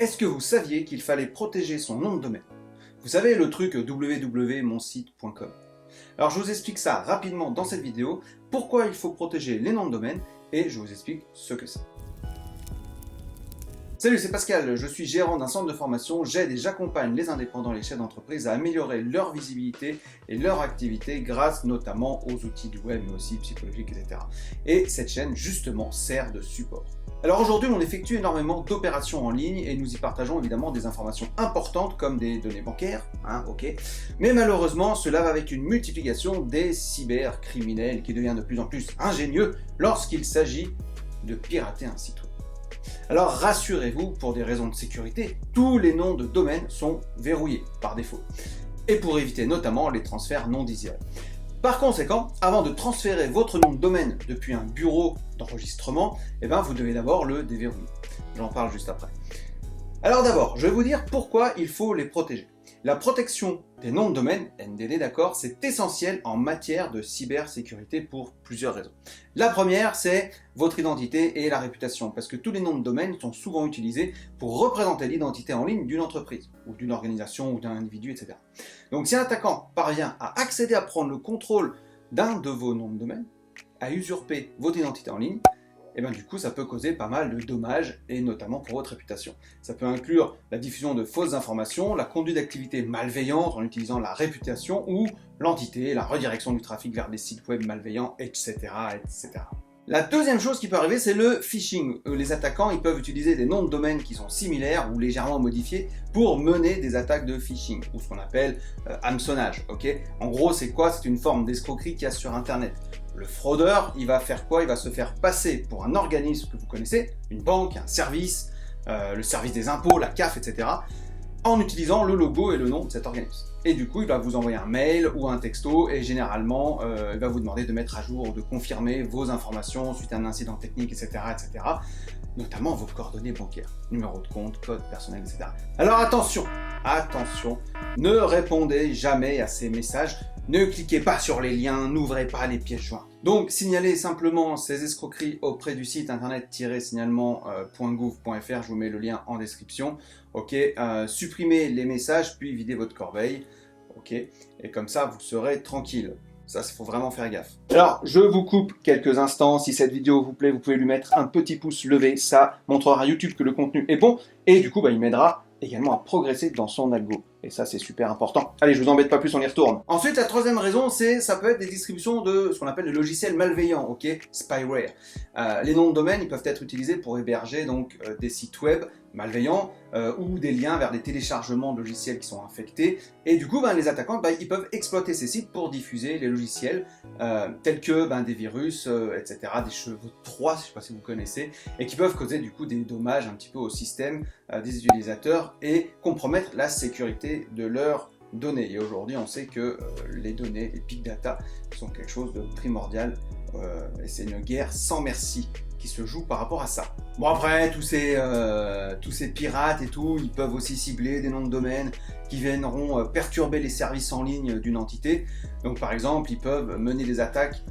Est-ce que vous saviez qu'il fallait protéger son nom de domaine? Vous savez, le truc www.monsite.com. Alors je vous explique ça rapidement dans cette vidéo, pourquoi il faut protéger les noms de domaine, et je vous explique ce que c'est. Salut, c'est Pascal, je suis gérant d'un centre de formation, j'aide et j'accompagne les indépendants et les chefs d'entreprise à améliorer leur visibilité et leur activité grâce notamment aux outils du web, mais aussi psychologiques, etc. Et cette chaîne, justement, sert de support. Alors aujourd'hui, on effectue énormément d'opérations en ligne et nous y partageons évidemment des informations importantes comme des données bancaires, ok. Mais malheureusement, cela va avec une multiplication des cybercriminels qui devient de plus en plus ingénieux lorsqu'il s'agit de pirater un site web. Alors rassurez-vous, pour des raisons de sécurité, tous les noms de domaine sont verrouillés par défaut. Et pour éviter notamment les transferts non désirés. Par conséquent, avant de transférer votre nom de domaine depuis un bureau d'enregistrement, vous devez d'abord le déverrouiller. J'en parle juste après. Alors d'abord, je vais vous dire pourquoi il faut les protéger. La protection des noms de domaine, NDD d'accord, c'est essentiel en matière de cybersécurité pour plusieurs raisons. La première, c'est votre identité et la réputation, parce que tous les noms de domaine sont souvent utilisés pour représenter l'identité en ligne d'une entreprise, ou d'une organisation, ou d'un individu, etc. Donc si un attaquant parvient à accéder à prendre le contrôle d'un de vos noms de domaine, à usurper votre identité en ligne, du coup ça peut causer pas mal de dommages, et notamment pour votre réputation. Ça peut inclure la diffusion de fausses informations, la conduite d'activités malveillantes en utilisant la réputation, ou l'entité, la redirection du trafic vers des sites web malveillants, etc., etc. La deuxième chose qui peut arriver, c'est le phishing. Les attaquants, ils peuvent utiliser des noms de domaine qui sont similaires ou légèrement modifiés pour mener des attaques de phishing, ou ce qu'on appelle hameçonnage, ok. En gros, c'est quoi? C'est une forme d'escroquerie qu'il y a sur Internet. Le fraudeur, il va faire quoi? Il va se faire passer pour un organisme que vous connaissez, une banque, un service, le service des impôts, la CAF, etc., en utilisant le logo et le nom de cet organisme. Et du coup, il va vous envoyer un mail ou un texto, et généralement, il va vous demander de mettre à jour ou de confirmer vos informations suite à un incident technique, etc., etc., notamment vos coordonnées bancaires, numéro de compte, code personnel, etc. Alors attention, ne répondez jamais à ces messages, ne cliquez pas sur les liens, n'ouvrez pas les pièces jointes. Donc signalez simplement ces escroqueries auprès du site internet-signalement.gouv.fr, je vous mets le lien en description. Ok, supprimez les messages puis videz votre corbeille. Ok, et comme ça vous serez tranquille. Ça, il faut vraiment faire gaffe. Alors, je vous coupe quelques instants. Si cette vidéo vous plaît, vous pouvez lui mettre un petit pouce levé. Ça montrera à YouTube que le contenu est bon. Et du coup, il m'aidera également à progresser dans son algo. Et ça, c'est super important. Allez, je vous embête pas plus, on y retourne. Ensuite, la troisième raison, ça peut être des distributions de ce qu'on appelle des logiciels malveillants, ok, spyware. Les noms de domaine, ils peuvent être utilisés pour héberger donc des sites web malveillants ou des liens vers des téléchargements de logiciels qui sont infectés. Et du coup, les attaquants, ils peuvent exploiter ces sites pour diffuser les logiciels tels que des virus, etc., des chevaux de Troie, je ne sais pas si vous connaissez, et qui peuvent causer du coup des dommages un petit peu au système des utilisateurs et compromettre la sécurité de leurs données. Et aujourd'hui, on sait que les données, les big data, sont quelque chose de primordial et c'est une guerre sans merci qui se joue par rapport à ça. Bon, après, tous ces pirates et tout, ils peuvent aussi cibler des noms de domaine qui viendront perturber les services en ligne d'une entité. Donc par exemple, ils peuvent mener des attaques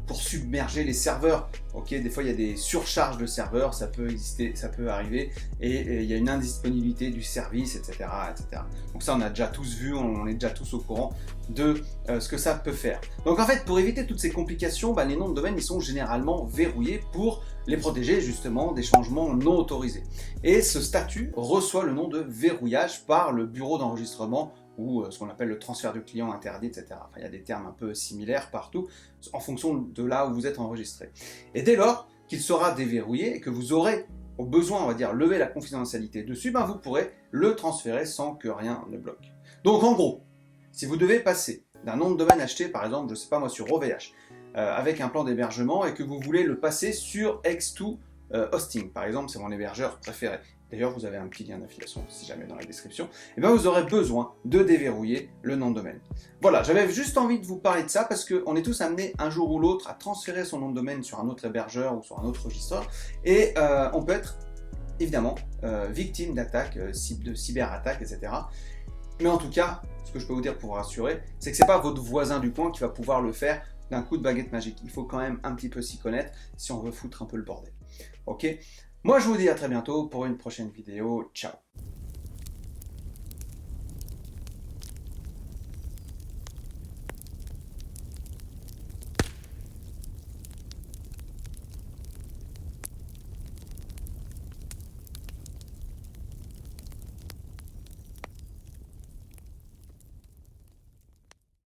pour submerger les serveurs. Ok, des fois il y a des surcharges de serveurs, ça peut exister, ça peut arriver, et il y a une indisponibilité du service, etc., etc. Donc ça, on a déjà tous vu, on est déjà tous au courant de ce que ça peut faire. Donc en fait, pour éviter toutes ces complications, les noms de domaine, ils sont généralement verrouillés pour les protéger justement des changements non autorisés. Et ce statut reçoit le nom de verrouillage par le bureau d'enregistrement, ou ce qu'on appelle le transfert du client interdit, etc. Enfin, il y a des termes un peu similaires partout, en fonction de là où vous êtes enregistré. Et dès lors qu'il sera déverrouillé et que vous aurez, au besoin, on va dire, lever la confidentialité dessus, vous pourrez le transférer sans que rien ne bloque. Donc en gros, si vous devez passer d'un nom de domaine acheté, par exemple, je sais pas moi, sur OVH, avec un plan d'hébergement, et que vous voulez le passer sur X2 Hosting, par exemple, c'est mon hébergeur préféré. D'ailleurs, vous avez un petit lien d'affiliation, si jamais, dans la description. Vous aurez besoin de déverrouiller le nom de domaine. Voilà, j'avais juste envie de vous parler de ça parce qu'on est tous amenés un jour ou l'autre à transférer son nom de domaine sur un autre hébergeur ou sur un autre registreur. Et on peut être, évidemment, victime d'attaques, de cyberattaques, etc. Mais en tout cas, ce que je peux vous dire pour vous rassurer, c'est que ce n'est pas votre voisin du coin qui va pouvoir le faire d'un coup de baguette magique. Il faut quand même un petit peu s'y connaître si on veut foutre un peu le bordel. Ok, Moi, je vous dis à très bientôt pour une prochaine vidéo. Ciao!